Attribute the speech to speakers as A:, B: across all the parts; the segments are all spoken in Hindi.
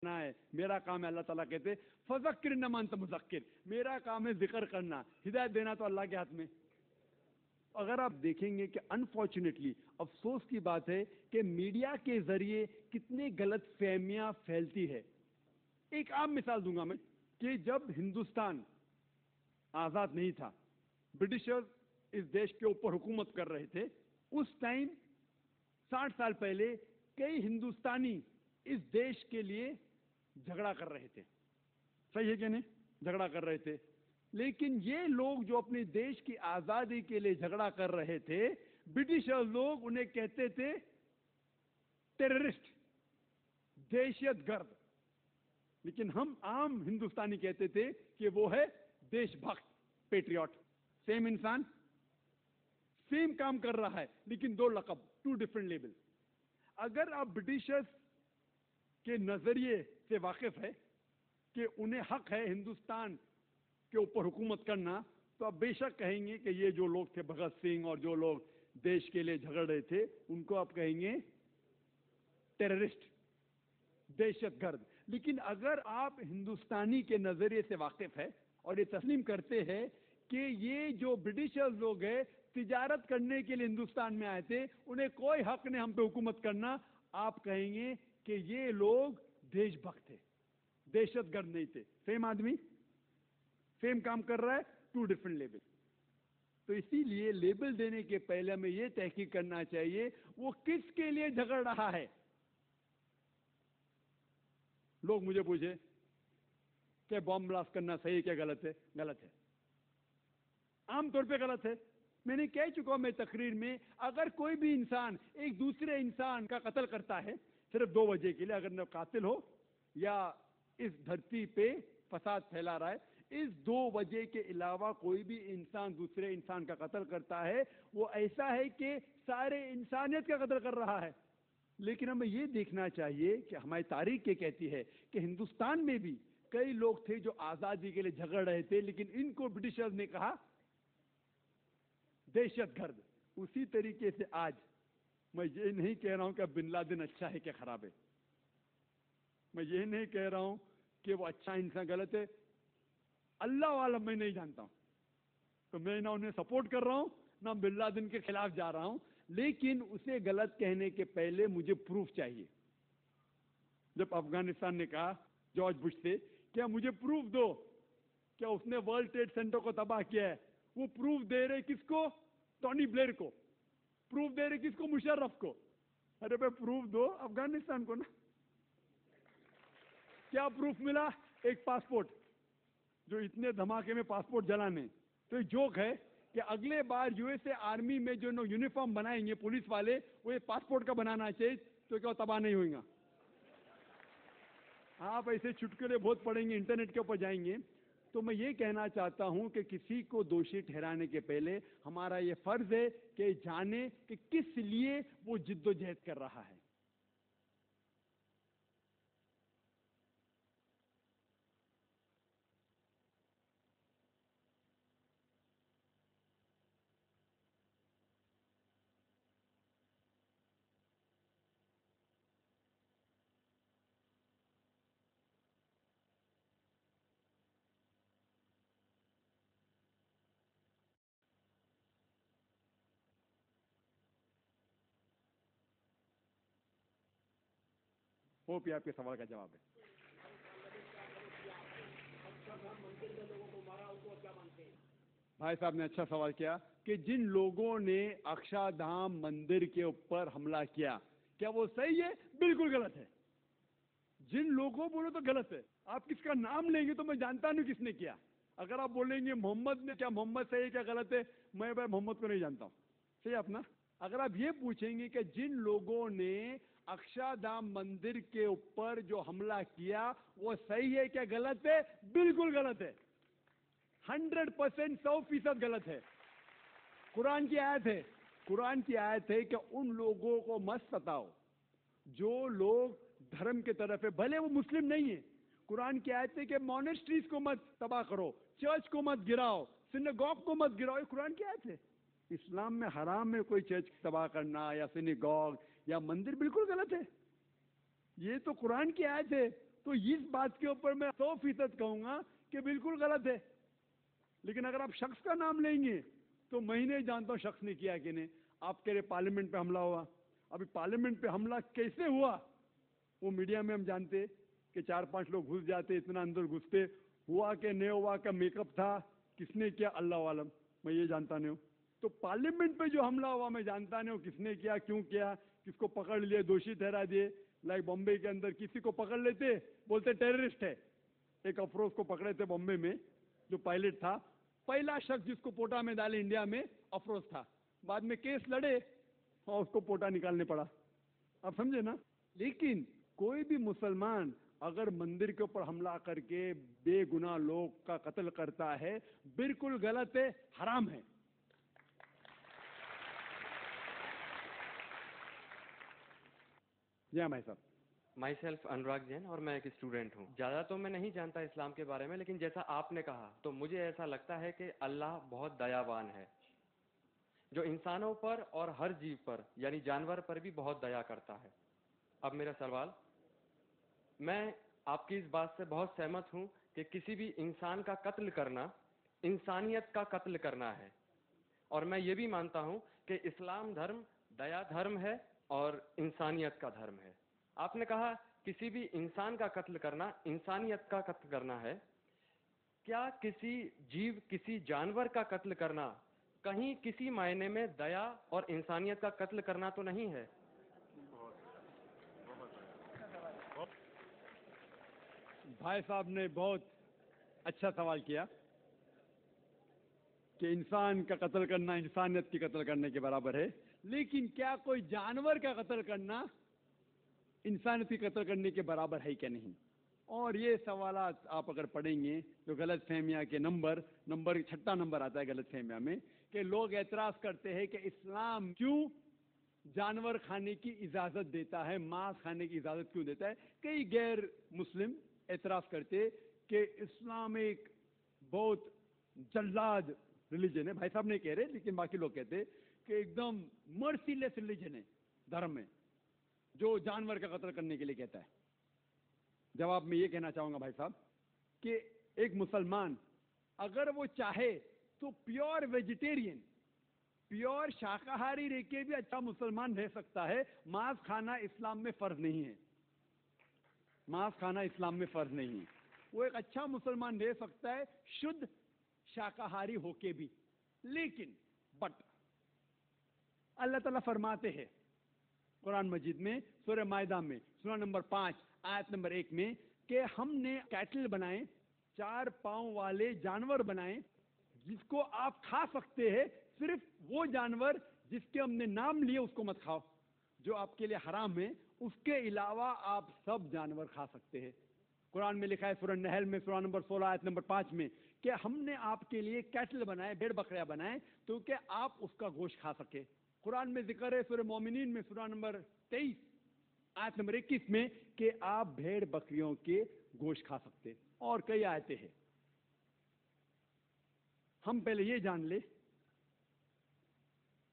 A: करना है, मेरा काम है। अल्लाह ताला कहते फज़क्किर इन्नमा अंत मुज़क्किर, मेरा काम है जिक्र करना, हिदायत देना तो अल्लाह के हाथ में। अगर आप देखेंगे कि अनफॉर्चुनेटली अफसोस की बात है कि मीडिया के जरिए कितनी गलत फहमियां फैलती है। एक आम मिसाल दूंगा मैं कि जब हिंदुस्तान आजाद नहीं था, ब्रिटिशर्स इस देश के ऊपर हुकूमत कर रहे थे, उस टाइम 60 साल पहले कई हिंदुस्तानी इस देश के लिए झगड़ा कर रहे थे। सही है कि नहीं? झगड़ा कर रहे थे। लेकिन ये लोग जो अपने देश की आजादी के लिए झगड़ा कर रहे थे, ब्रिटिशर्स लोग उन्हें कहते थे टेररिस्ट, दहशतगर्द। लेकिन हम आम हिंदुस्तानी कहते थे कि वो है देशभक्त, पेट्रियट। सेम इंसान सेम काम कर रहा है, लेकिन दो लकब, टू डिफरेंट लेवल। अगर आप ब्रिटिशर्स के नजरिए से वाकिफ है कि उन्हें हक है हिंदुस्तान के ऊपर हुकूमत करना, तो आप बेशक कहेंगे कि ये जो लोग थे भगत सिंह और जो लोग देश के लिए झगड़ रहे थे, उनको आप कहेंगे टेररिस्ट, दहशतगर्द। लेकिन अगर आप हिंदुस्तानी के नजरिए से वाकिफ है और ये तस्लीम करते हैं कि ये जो ब्रिटिशर्स लोग हैं तिजारत करने के लिए हिंदुस्तान में आए थे, उन्हें कोई हक नहीं हम पे हुकूमत करना, आप कहेंगे कि ये लोग देशभक्त थे, दहशतगर्द नहीं थे। सेम आदमी सेम काम कर रहा है, टू डिफरेंट लेवल। तो इसीलिए लेबल देने के पहले हमें यह तहकीक करना चाहिए वो किसके लिए झगड़ रहा है। लोग मुझे पूछे कि बॉम्ब ब्लास्ट करना सही है क्या गलत है? गलत है, आमतौर पे गलत है। मैंने कह चुका हूं मैं तकरीर में, अगर कोई भी इंसान एक दूसरे इंसान का कत्ल करता है सिर्फ 2 वजह के लिए, अगर न कातिल हो या इस धरती पे फसाद फैला रहा है, इस 2 वजह के अलावा कोई भी इंसान दूसरे इंसान का कत्ल करता है, वो ऐसा है कि सारे इंसानियत का कत्ल कर रहा है। लेकिन हमें यह देखना चाहिए कि हमारी तारीख ये कहती है कि हिंदुस्तान में भी कई लोग थे जो आजादी के लिए झगड़ रहे थे, लेकिन इनको ब्रिटिशर्स ने कहा दहशतगर्द। उसी तरीके से आज मैं ये नहीं कह रहा हूं कि बिन लादेन अच्छा है क्या खराब है, मैं ये नहीं कह रहा हूं कि वो अच्छा इंसान गलत है, अल्लाह वाला मैं नहीं जानता हूं, तो मैं ना उन्हें सपोर्ट कर रहा हूं ना बिन लादेन के खिलाफ जा रहा हूं। लेकिन उसे गलत कहने के पहले मुझे प्रूफ चाहिए। जब अफगानिस्तान ने कहा जॉर्ज बुश से, क्या मुझे प्रूफ दो क्या उसने वर्ल्ड ट्रेड सेंटर को तबाह किया है, वो प्रूफ दे रहे किसको? टोनी ब्लेयर को। प्रूफ दे रहे किसको? मुशर्रफ को। अरे भाई प्रूफ दो अफगानिस्तान को ना। क्या प्रूफ मिला? एक पासपोर्ट, जो इतने धमाके में पासपोर्ट जलाने। तो ये जोक है कि अगले बार यूएसए आर्मी में जो यूनिफॉर्म बनाएंगे पुलिस वाले, वो ये पासपोर्ट का बनाना चाहिए, तो क्या तबाह नहीं होगा? आप ऐसे चुटकुले बहुत पढ़ेंगे, इंटरनेट के ऊपर जाएंगे। तो मैं ये कहना चाहता हूं कि किसी को दोषी ठहराने के पहले हमारा ये फर्ज है कि जाने कि किस लिए वो जिद्दोजहद कर रहा है। होप ये आपके सवाल का जवाब है। भाई साहब ने अच्छा सवाल किया कि जिन लोगों ने अक्षरधाम मंदिर के ऊपर हमला किया, क्या वो सही है? बिल्कुल गलत है। जिन लोगों बोलो तो गलत है। आप किसका नाम लेंगे तो मैं जानता नहीं किसने किया। अगर आप बोलेंगे मोहम्मद ने, क्या मोहम्मद सही है क्या गलत है, मैं भाई मोहम्मद को नहीं जानता हूं। सही अपना। अगर आप ये पूछेंगे कि जिन लोगों ने अक्षरधाम मंदिर के ऊपर जो हमला किया वो सही है क्या गलत है, बिल्कुल गलत है। 100%, 100% गलत है। कुरान की आयत है, कुरान की आयत है कि उन लोगों को मत सताओ जो लोग धर्म के तरफ है, भले वो मुस्लिम नहीं है। कुरान की आयत है कि मॉनेस्ट्रीज को मत तबाह करो, चर्च को मत गिराओ, सिनेगॉग को मत गिराओ। ये कुरान की आयत है। इस्लाम में हराम है कोई चर्च तबाह करना या सिनेगॉग या मंदिर, बिल्कुल गलत है। ये तो कुरान की आयत है। तो इस बात के ऊपर मैं 100% कहूंगा कि बिल्कुल गलत है। लेकिन अगर आप शख्स का नाम लेंगे तो मैं ही नहीं जानता हूं शख्स ने किया कि नहीं। आप कह रहे पार्लियामेंट पे हमला हुआ, अभी पार्लियामेंट पे हमला कैसे हुआ वो मीडिया में हम जानते कि 4-5 लोग घुस जाते, इतना अंदर घुसते, हुआ कि नहीं हुआ, का मेकअप था, किसने किया, अल्लाह आलम, मैं ये जानता नहीं हूं। तो पार्लियामेंट पे जो हमला हुआ मैं जानता नहीं हूं किसने किया, क्यों किया, किसको पकड़ लिए, दोषी ठहरा दिए। लाइक बॉम्बे के अंदर किसी को पकड़ लेते, बोलते टेररिस्ट है। एक अफरोज को पकड़े थे बॉम्बे में, जो पायलट था, पहला शख्स जिसको पोटा में डाले इंडिया में अफरोज था। बाद में केस लड़े और उसको पोटा निकालने पड़ा। आप समझे ना। लेकिन कोई भी मुसलमान अगर मंदिर के ऊपर हमला करके बेगुनाह लोग का कत्ल करता है, बिल्कुल गलत है, हराम है। जी हाँ भाई साहब।
B: माई सेल्फ अनुराग जैन और मैं एक स्टूडेंट हूँ। ज़्यादा तो मैं नहीं जानता इस्लाम के बारे में, लेकिन जैसा आपने कहा तो मुझे ऐसा लगता है कि अल्लाह बहुत दयावान है, जो इंसानों पर और हर जीव पर यानी जानवर पर भी बहुत दया करता है। अब मेरा सवाल, मैं आपकी इस बात से बहुत सहमत हूँ कि किसी भी इंसान का कत्ल करना इंसानियत का कत्ल करना है, और मैं ये भी मानता हूँ कि इस्लाम धर्म दया धर्म है और इंसानियत का धर्म है। आपने कहा किसी भी इंसान का कत्ल करना इंसानियत का कत्ल करना है। क्या किसी जीव, किसी जानवर का कत्ल करना कहीं किसी मायने में दया और इंसानियत का कत्ल करना तो नहीं है?
A: भाई साहब ने बहुत अच्छा सवाल किया कि इंसान का कत्ल करना इंसानियत की कत्ल करने के बराबर है, लेकिन क्या कोई जानवर का कत्ल करना इंसानियत की कत्ल करने के बराबर है क्या नहीं। और ये सवालात आप अगर पढ़ेंगे तो गलत फहमिया के नंबर 6 नंबर आता है गलत फहमिया में, कि लोग एतराज करते हैं कि इस्लाम क्यों जानवर खाने की इजाजत देता है, मांस खाने की इजाजत क्यों देता है। कई गैर मुस्लिम एतराज करते कि इस्लाम एक बहुत जल्लाद रिलीजन है। भाई साहब नहीं कह रहे, लेकिन बाकी लोग कहते कि एकदम मर्सीलेस रिलीजन है, धर्म है, जो जानवर का कत्ल करने के लिए कहता है। जवाब में ये कहना चाहूंगा भाई साहब कि एक मुसलमान अगर वो चाहे तो प्योर वेजिटेरियन, प्योर शाकाहारी रह के भी अच्छा मुसलमान रह सकता है। मांस खाना इस्लाम में फर्ज नहीं है, मांस खाना इस्लाम में फर्ज नहीं है। वो एक अच्छा मुसलमान रह सकता है शुद्ध शाकाहारी होके भी। लेकिन बट अल्लाह ताला फरमाते हैं कुरान मजीद में सूरह मायदा में सूरह नंबर 5 आयत नंबर 1 में कि हमने कैटल बनाए, 4 पांव वाले जानवर बनाए जिसको आप खा सकते हैं। सिर्फ वो जानवर जिसके हमने नाम लिए उसको मत खाओ, जो आपके लिए हराम है। उसके अलावा आप सब जानवर खा सकते हैं। कुरान में लिखा है सूरह नहल में सूरह नंबर 16 आयत नंबर 5 में कि हमने आपके लिए कैटल बनाए, भेड़ बकरियां बनाए, तो कि आप उसका गोश्त खा सके। कुरान में जिक्र है सूरह मोमिनीन में सूरह नंबर 23 आयत नंबर 21 में कि आप भेड़ बकरियों के गोश्त खा सकते। और कई आयतें हैं। हम पहले ये जान ले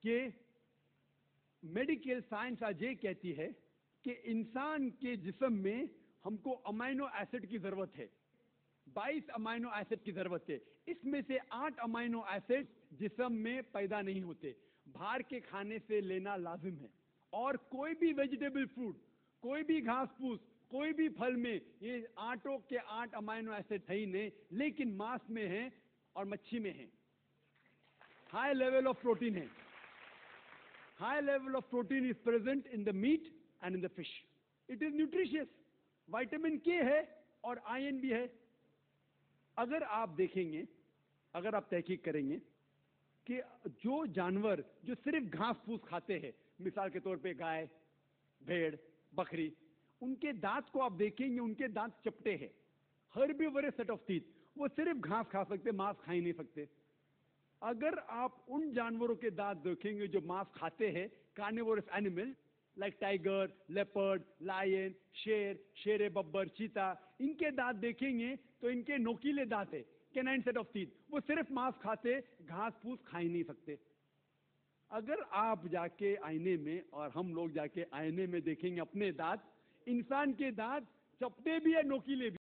A: कि मेडिकल साइंस आज ये कहती है कि इंसान के जिस्म में हमको अमाइनो एसिड की जरूरत है, 22 अमाइनो एसिड की जरूरत है। इसमें से 8 अमाइनो एसिड जिस्म में पैदा नहीं होते, बाहर के खाने से लेना लाजिम है। और कोई भी वेजिटेबल फूड, कोई भी घास फूस, कोई भी फल में ये 8 के 8 अमाइनो एसिड है ही नहीं, लेकिन मांस में है और मच्छी में है। हाई लेवल ऑफ प्रोटीन है। High level of protein is present in the meat and in the fish. It is nutritious. Vitamin के है और आयरन भी है। अगर आप देखेंगे, अगर आप तहकीक करेंगे कि जो जानवर जो सिर्फ घास फूस खाते हैं, मिसाल के तौर पे गाय, भेड़, बकरी, उनके दांत को आप देखेंगे, उनके दांत चपटे हैं, हर्बीवोरस सेट ऑफ टीथ। वो सिर्फ घास खा सकते, मांस खा ही नहीं सकते। अगर आप उन जानवरों के दांत देखेंगे जो मांस खाते हैं, carnivorous animal like tiger, leopard, lion, शेर, शेर बब्बर, चीता, इनके दांत देखेंगे तो इनके नोकीले दांत है, कैनाइन सेट ऑफ टीथ। वो सिर्फ मांस खाते, घास फूस खा ही नहीं सकते। अगर आप जाके आईने में और हम लोग जाके आईने में देखेंगे अपने दांत, इंसान के दांत चपटे भी है, नोकीले भी।